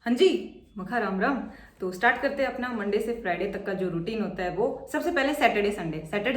हाँ जी, मखा राम राम। तो स्टार्ट करते हैं अपना मंडे से फ्राइडे तक का जो रूटीन होता है वो। सबसे पहले सैटरडे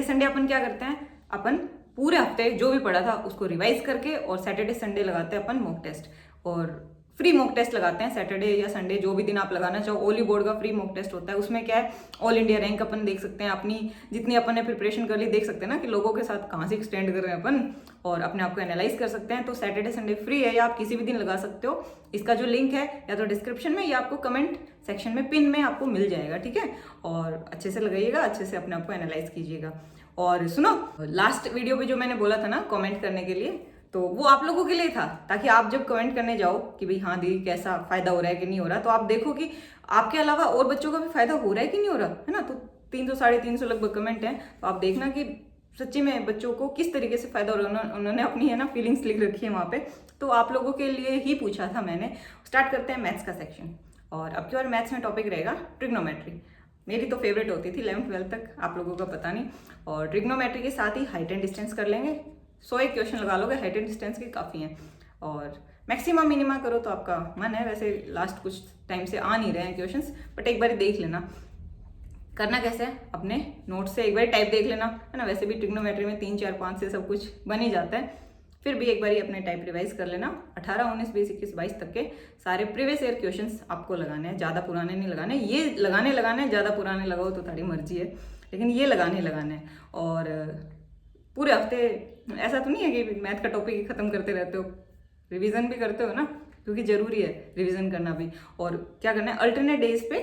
संडे अपन क्या करते हैं, अपन पूरे हफ्ते जो भी पढ़ा था उसको रिवाइज करके और सैटरडे संडे लगाते हैं अपन मॉक टेस्ट। और फ्री मॉक टेस्ट लगाते हैं सैटरडे या संडे, जो भी दिन आप लगाना चाहो। ओली बोर्ड का फ्री मॉक टेस्ट होता है, उसमें क्या है, ऑल इंडिया रैंक अपन देख सकते हैं, अपनी जितनी अपन ने प्रिपरेशन कर ली देख सकते हैं ना कि लोगों के साथ कहाँ से स्टैंड कर रहे हैं अपन, और अपने आप को एनालाइज कर सकते हैं। तो सैटरडे संडे फ्री है, या आप किसी भी दिन लगा सकते हो। इसका जो लिंक है या तो डिस्क्रिप्शन में या आपको कमेंट सेक्शन में पिन में आपको मिल जाएगा, ठीक है। और अच्छे से लगाइएगा, अच्छे से अपने आप को एनालाइज कीजिएगा। और सुनो, लास्ट वीडियो पे जो मैंने बोला था ना कमेंट करने के लिए, तो वो आप लोगों के लिए था, ताकि आप जब कमेंट करने जाओ कि भाई हाँ दीदी कैसा फायदा हो रहा है कि नहीं हो रहा, तो आप देखो कि आपके अलावा और बच्चों का भी फायदा हो रहा है कि नहीं हो रहा है ना। तो 300 350 लगभग कमेंट हैं, तो आप देखना कि सच्ची में बच्चों को किस तरीके से फायदा हो रहा है। उन्होंने अपनी है ना फीलिंग्स लिख रखी है वहाँ पे, तो आप लोगों के लिए ही पूछा था मैंने। स्टार्ट करते हैं मैथ्स का सेक्शन। और अब की बार मैथ्स में टॉपिक रहेगा ट्रिग्नोमेट्री। मेरी तो फेवरेट होती थी 11th-12th तक, आप लोगों का पता नहीं। और ट्रिग्नोमेट्री के साथ ही हाइट एंड डिस्टेंस कर लेंगे। 101 क्वेश्चन लगा लोगे, हाइट एंड डिस्टेंस के काफ़ी हैं। और मैक्सिमम मिनिमा करो तो आपका मन है, वैसे लास्ट कुछ टाइम से आ नहीं रहे हैं क्वेश्चंस, बट एक बार देख लेना। करना कैसे है, अपने नोट से एक बार टाइप देख लेना, है ना। वैसे भी ट्रिग्नोमेट्री में 3 4 5 से सब कुछ बन ही जाता है, फिर भी एक बार अपने टाइप रिवाइज कर लेना। 18 19 20 21 22 तक के सारे प्रीवियस ईयर क्वेश्चंस आपको लगाने हैं, ज़्यादा पुराने नहीं लगाने। ये लगाने हैं, ज़्यादा पुराने लगाओ तो तुम्हारी मर्जी है, लेकिन ये लगाने हैं। और पूरे हफ्ते ऐसा तो नहीं है कि मैथ का टॉपिक ही खत्म करते रहते हो, रिवीजन भी करते हो ना, क्योंकि जरूरी है रिवीजन करना भी। और क्या करना है, अल्टरनेट डेज पे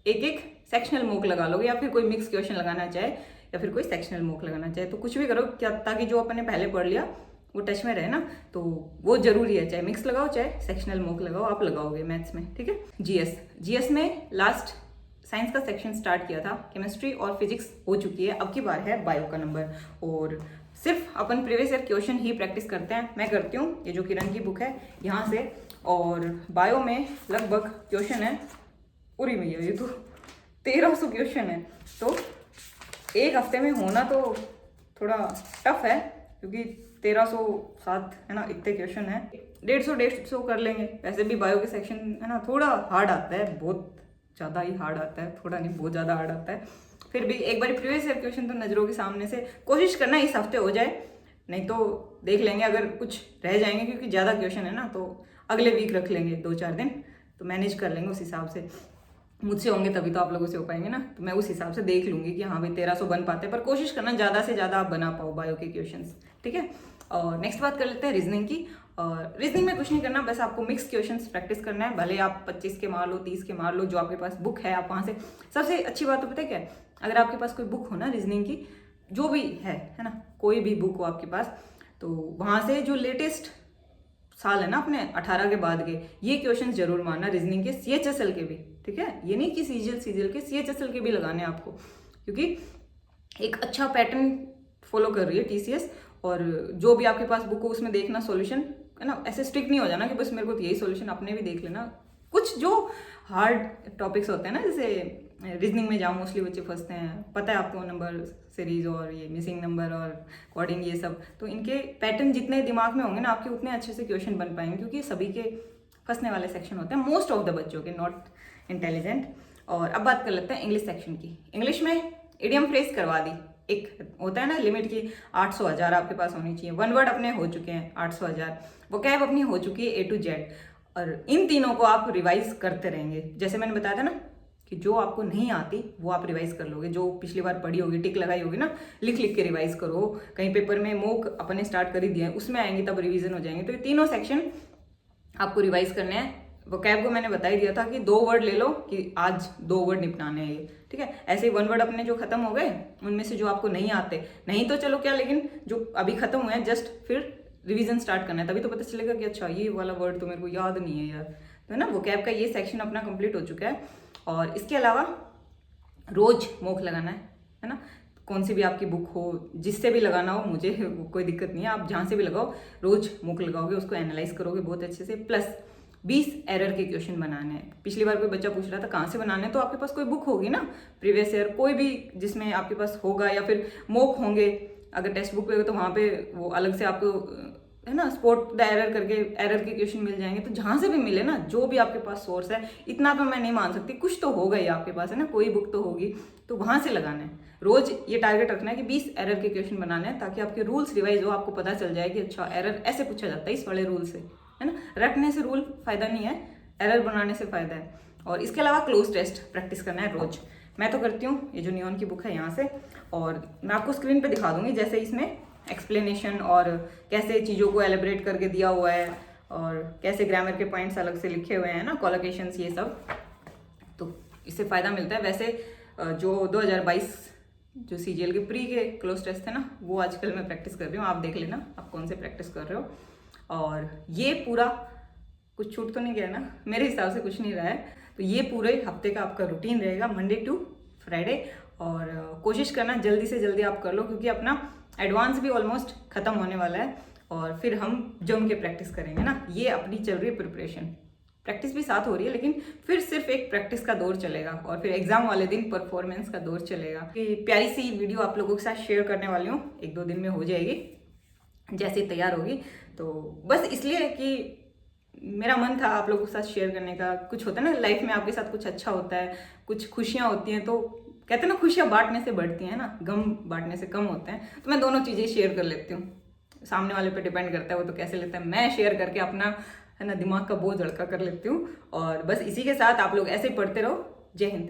एक एक सेक्शनल मोक लगा लोगे, या फिर कोई मिक्स क्वेश्चन लगाना चाहे या फिर कोई सेक्शनल मोक लगाना चाहे, तो कुछ भी करो क्या, ताकि जो अपन ने पहले पढ़ लिया वो टच में रहे ना। तो वो जरूरी है, चाहे मिक्स लगाओ चाहे सेक्शनल मोक लगाओ, आप लगाओगे मैथ्स में, ठीक है। जीएस में लास्ट साइंस का सेक्शन स्टार्ट किया था, केमिस्ट्री और फिजिक्स हो चुकी है, अब की बार है बायो का नंबर। और सिर्फ अपन प्रीवियस ईयर क्वेश्चन ही प्रैक्टिस करते हैं। मैं करती हूँ, ये जो किरण की बुक है यहाँ से। और बायो में लगभग क्वेश्चन है, पूरी भैया ये तो 1300 क्वेश्चन है, तो एक हफ्ते में होना तो थोड़ा टफ है, क्योंकि 1307 है ना, इतने क्वेश्चन है। 150 कर लेंगे। वैसे भी बायो के सेक्शन है ना थोड़ा हार्ड आता है, बहुत ज़्यादा ही हार्ड आता है, थोड़ा नहीं बहुत ज़्यादा हार्ड आता है। फिर भी एक बार प्रीवियस ईयर क्वेश्चन तो नज़रों के सामने से कोशिश करना इस हफ्ते हो जाए, नहीं तो देख लेंगे अगर कुछ रह जाएंगे, क्योंकि ज़्यादा क्वेश्चन है ना, तो अगले वीक रख लेंगे 2 4 दिन, तो मैनेज कर लेंगे उस हिसाब से। मुझसे होंगे तभी तो आप लोगों से हो पाएंगे ना, तो मैं उस हिसाब से देख लूंगी कि हाँ भाई 1300 बन पाते हैं, पर कोशिश करना ज़्यादा से ज़्यादा आप बना पाओ बायो के क्वेश्चंस, ठीक है। और नेक्स्ट बात कर लेते हैं रीजनिंग की। और रीजनिंग में कुछ नहीं करना, बस आपको मिक्स क्वेश्चंस प्रैक्टिस करना है, भले आप 25 के मार लो, 30 के मार लो, जो आपके पास बुक है आप वहाँ से। सबसे अच्छी बात तो पता है क्या है, अगर आपके पास कोई बुक हो ना रीजनिंग की, जो भी है ना, कोई भी बुक हो आपके पास, तो वहाँ से जो लेटेस्ट साल है ना अपने 18 के बाद के, ये क्वेश्चन जरूर मारना रीजनिंग के, CHSL के भी, ठीक है। ये नहीं कि सीजीएल के, CHSL के भी लगाने हैं आपको, क्योंकि एक अच्छा पैटर्न फॉलो कर रही है TCS। और जो भी आपके पास बुक हो उसमें देखना सॉल्यूशन, है ना। ऐसे स्ट्रिक्ट नहीं हो जाना कि बस मेरे को तो यही सॉल्यूशन, अपने भी देख लेना। कुछ जो हार्ड टॉपिक्स होते हैं ना, जैसे रीजनिंग में जहाँ मोस्टली बच्चे फंसते हैं, पता है आपको, नंबर सीरीज और ये मिसिंग नंबर और कोडिंग, ये सब, तो इनके पैटर्न जितने दिमाग में होंगे ना आपके, उतने अच्छे से क्वेश्चन बन पाएंगे, क्योंकि सभी के फंसने वाले सेक्शन होते हैं, मोस्ट ऑफ द बच्चों के, नॉट इंटेलिजेंट। और अब बात कर लेते हैं इंग्लिश सेक्शन की। इंग्लिश में इडियम फ्रेज करवा दी, एक होता है ना लिमिट की 800 1000 आपके पास होनी चाहिए। 1 वर्ड अपने हो चुके हैं 800 1000, वो कैब अपनी हो चुकी है A to Z। और इन तीनों को आप रिवाइज करते रहेंगे, जैसे मैंने बताया था ना कि जो आपको नहीं आती वो आप रिवाइज कर लोगे, जो पिछली बार पढ़ी होगी, टिक लगाई होगी ना, लिख लिख के रिवाइज करो। कहीं पेपर में मोक अपने स्टार्ट कर ही दिया है, उसमें आएंगे तब रिवीजन हो जाएंगे। तो ये तीनों सेक्शन आपको रिवाइज करने हैं। वो कैब को मैंने बता ही दिया था कि 2 वर्ड ले लो, कि आज 2 वर्ड निपटाने हैं ये, ठीक है। ऐसे ही 1 वर्ड अपने जो खत्म हो गए, उनमें से जो आपको नहीं आते, नहीं तो चलो क्या, लेकिन जो अभी खत्म हुए हैं जस्ट, फिर रिवीजन स्टार्ट करना है, तभी तो पता चलेगा कि अच्छा ये वाला वर्ड तो मेरे को याद नहीं है यार, तो है ना। वो कैब का ये सेक्शन अपना कंप्लीट हो चुका है। और इसके अलावा रोज मोक लगाना है ना। कौन सी भी आपकी बुक हो, जिससे भी लगाना हो, मुझे कोई दिक्कत नहीं है, आप जहाँ से भी लगाओ, रोज मोक लगाओगे, उसको एनालाइज करोगे बहुत अच्छे से। प्लस 20 एरर के क्वेश्चन बनाने हैं। पिछली बार कोई बच्चा पूछ रहा था कहाँ से बनाने हैं, तो आपके पास कोई बुक होगी ना प्रीवियस ईयर, कोई भी जिसमें आपके पास होगा, या फिर मोक होंगे। अगर टेक्स्ट बुक पे हो तो वहाँ पे वो अलग से आपको है ना, स्पॉट द एरर करके एरर के क्वेश्चन मिल जाएंगे। तो जहां से भी मिले ना, जो भी आपके पास सोर्स है, इतना तो मैं नहीं मान सकती, कुछ तो होगा ही आपके पास, है ना, कोई बुक तो होगी, तो वहां से लगाना है। रोज ये टारगेट रखना है कि 20 एरर के क्वेश्चन बनाने हैं, ताकि आपके रूल्स रिवाइज हो, आपको पता चल जाए कि अच्छा एरर ऐसे पूछा जाता है इस वाले रूल से, है ना। रटने से रूल फायदा नहीं है, एरर बनाने से फायदा है। और इसके अलावा क्लोज टेस्ट प्रैक्टिस करना है रोज। मैं तो करती हूँ, ये जो नियॉन की बुक है यहाँ से, और मैं आपको स्क्रीन पे दिखा दूंगी जैसे इसमें एक्सप्लेनेशन और कैसे चीज़ों को एलिब्रेट करके दिया हुआ है, और कैसे ग्रामर के पॉइंट्स अलग से लिखे हुए हैं ना, कोलोकेशंस, ये सब, तो इससे फ़ायदा मिलता है। वैसे जो 2022 जो CGL के प्री के क्लोज टेस्ट थे ना, वो आजकल मैं प्रैक्टिस कर रही हूँ, आप देख लेना आप कौन से प्रैक्टिस कर रहे हो। और ये पूरा कुछ छूट तो नहीं गया ना, मेरे हिसाब से कुछ नहीं रहा है। तो ये पूरे हफ्ते का आपका रूटीन रहेगा, मंडे टू फ्राइडे, और कोशिश करना जल्दी से जल्दी आप कर लो, क्योंकि अपना एडवांस भी ऑलमोस्ट खत्म होने वाला है, और फिर हम जम के प्रैक्टिस करेंगे ना। ये अपनी चल रही है प्रिपरेशन, प्रैक्टिस भी साथ हो रही है, लेकिन फिर सिर्फ एक प्रैक्टिस का दौर चलेगा, और फिर एग्जाम वाले दिन परफॉर्मेंस का दौर चलेगा। कि प्यारी सी वीडियो आप लोगों के साथ शेयर करने वाली हूँ, 1-2 दिन में हो जाएगी जैसे ही तैयार होगी। तो बस इसलिए कि मेरा मन था आप लोगों के साथ शेयर करने का। कुछ होता है ना लाइफ में, आपके साथ कुछ अच्छा होता है, कुछ खुशियाँ होती हैं, तो कहते हैं ना खुशियाँ बांटने से बढ़ती हैं ना, गम बांटने से कम होते हैं। तो मैं दोनों चीज़ें शेयर कर लेती हूँ, सामने वाले पे डिपेंड करता है वो तो कैसे लेता है। मैं शेयर करके अपना, है ना, दिमाग का बोझ हल्का कर लेती हूँ। और बस इसी के साथ आप लोग ऐसे पढ़ते रहो। जय हिंद।